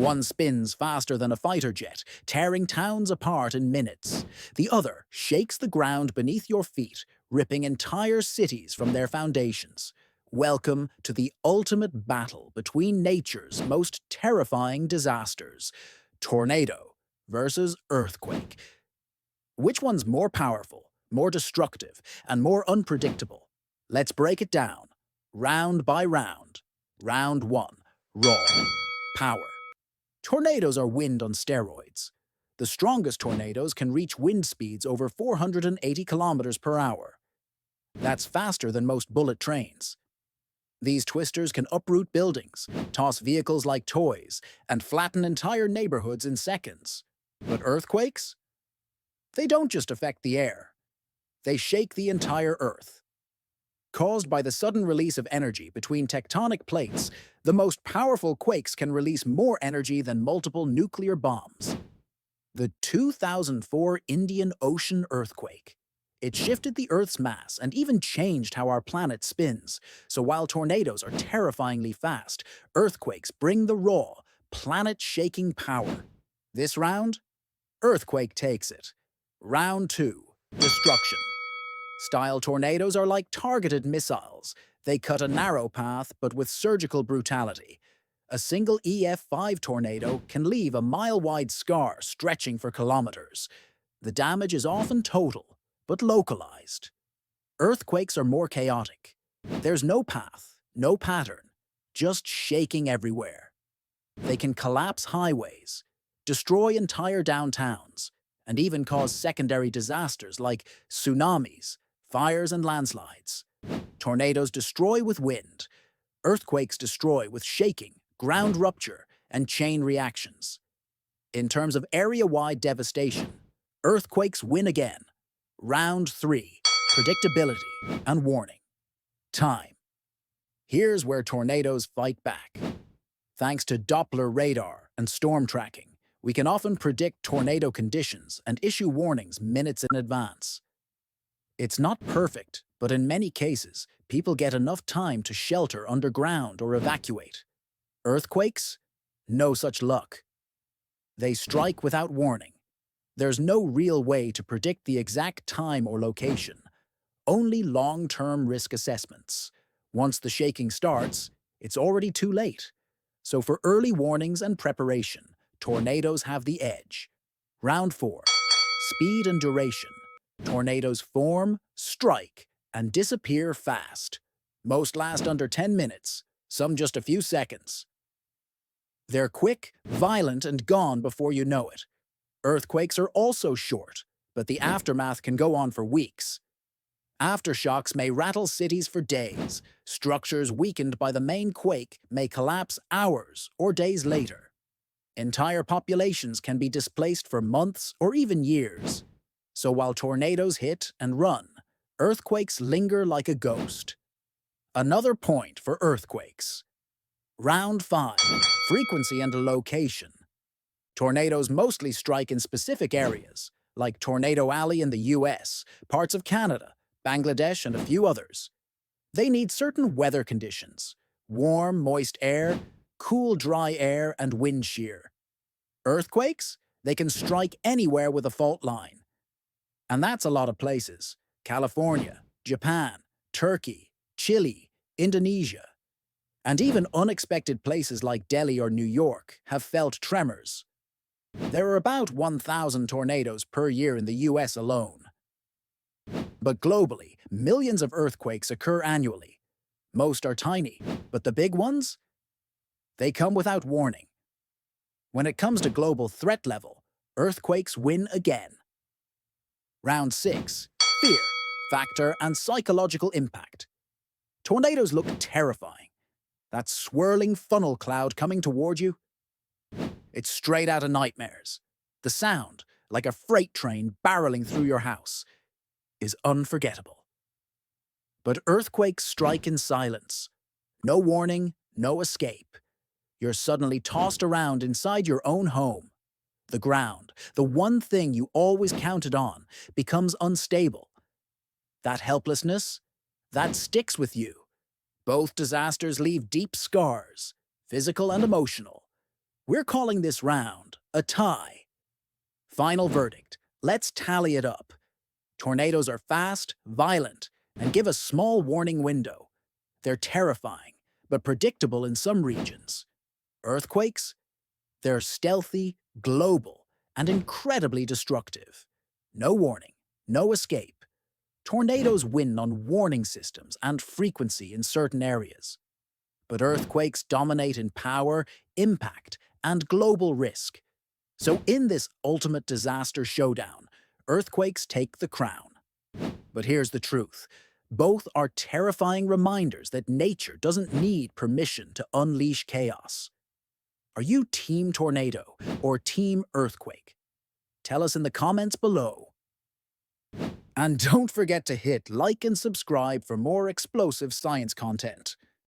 One spins faster than a fighter jet, tearing towns apart in minutes. The other shakes the ground beneath your feet, ripping entire cities from their foundations. Welcome to the ultimate battle between nature's most terrifying disasters. Tornado versus earthquake. Which one's more powerful, more destructive, and more unpredictable? Let's break it down, round by round. Round 1. Raw. Power. Tornadoes are wind on steroids. The strongest tornadoes can reach wind speeds over 480 kilometers per hour. That's faster than most bullet trains. These twisters can uproot buildings, toss vehicles like toys, and flatten entire neighborhoods in seconds. But earthquakes? They don't just affect the air. They shake the entire Earth. Caused by the sudden release of energy between tectonic plates, the most powerful quakes can release more energy than multiple nuclear bombs. The 2004 Indian Ocean earthquake. It shifted the Earth's mass and even changed how our planet spins. So while tornadoes are terrifyingly fast, earthquakes bring the raw, planet-shaking power. This round, earthquake takes it. Round 2. Destruction. Style tornadoes are like targeted missiles. They cut a narrow path, but with surgical brutality. A single EF5 tornado can leave a mile-wide scar stretching for kilometers. The damage is often total, but localized. Earthquakes are more chaotic. There's no path, no pattern, just shaking everywhere. They can collapse highways, destroy entire downtowns, and even cause secondary disasters like tsunamis, fires, and landslides. Tornadoes destroy with wind. Earthquakes destroy with shaking, ground rupture, and chain reactions. In terms of area-wide devastation, earthquakes win again. Round 3. Predictability and warning. Time. Here's where tornadoes fight back. Thanks to Doppler radar and storm tracking, we can often predict tornado conditions and issue warnings minutes in advance. It's not perfect, but in many cases, people get enough time to shelter underground or evacuate. Earthquakes? No such luck. They strike without warning. There's no real way to predict the exact time or location. Only long-term risk assessments. Once the shaking starts, it's already too late. So for early warnings and preparation, tornadoes have the edge. Round 4. Speed and duration. Tornadoes form, strike, and disappear fast. Most last under 10 minutes, some just a few seconds. They're quick, violent, and gone before you know it. Earthquakes are also short, but the aftermath can go on for weeks. Aftershocks may rattle cities for days. Structures weakened by the main quake may collapse hours or days later. Entire populations can be displaced for months or even years. So while tornadoes hit and run, earthquakes linger like a ghost. Another point for earthquakes. Round 5. Frequency and location. Tornadoes mostly strike in specific areas, like Tornado Alley in the US, parts of Canada, Bangladesh, and a few others. They need certain weather conditions: warm, moist air, cool, dry air, and wind shear. Earthquakes? They can strike anywhere with a fault line. And that's a lot of places: California, Japan, Turkey, Chile, Indonesia. And even unexpected places like Delhi or New York have felt tremors. There are about 1,000 tornadoes per year in the US alone. But globally, millions of earthquakes occur annually. Most are tiny, but the big ones? They come without warning. When it comes to global threat level, earthquakes win again. Round 6. Fear, factor, and psychological impact. Tornadoes look terrifying. That swirling funnel cloud coming toward you? It's straight out of nightmares. The sound, like a freight train barreling through your house, is unforgettable. But earthquakes strike in silence. No warning, no escape. You're suddenly tossed around inside your own home. The ground, the one thing you always counted on, becomes unstable. That helplessness, that sticks with you. Both disasters leave deep scars, physical and emotional. We're calling this round a tie. Final verdict. Let's tally it up. Tornadoes are fast, violent, and give a small warning window. They're terrifying, but predictable in some regions. Earthquakes? They're stealthy, global, and incredibly destructive. No warning, no escape. Tornadoes win on warning systems and frequency in certain areas. But earthquakes dominate in power, impact, and global risk. So in this ultimate disaster showdown, earthquakes take the crown. But here's the truth. Both are terrifying reminders that nature doesn't need permission to unleash chaos. Are you Team Tornado or Team Earthquake? Tell us in the comments below. And don't forget to hit like and subscribe for more explosive science content.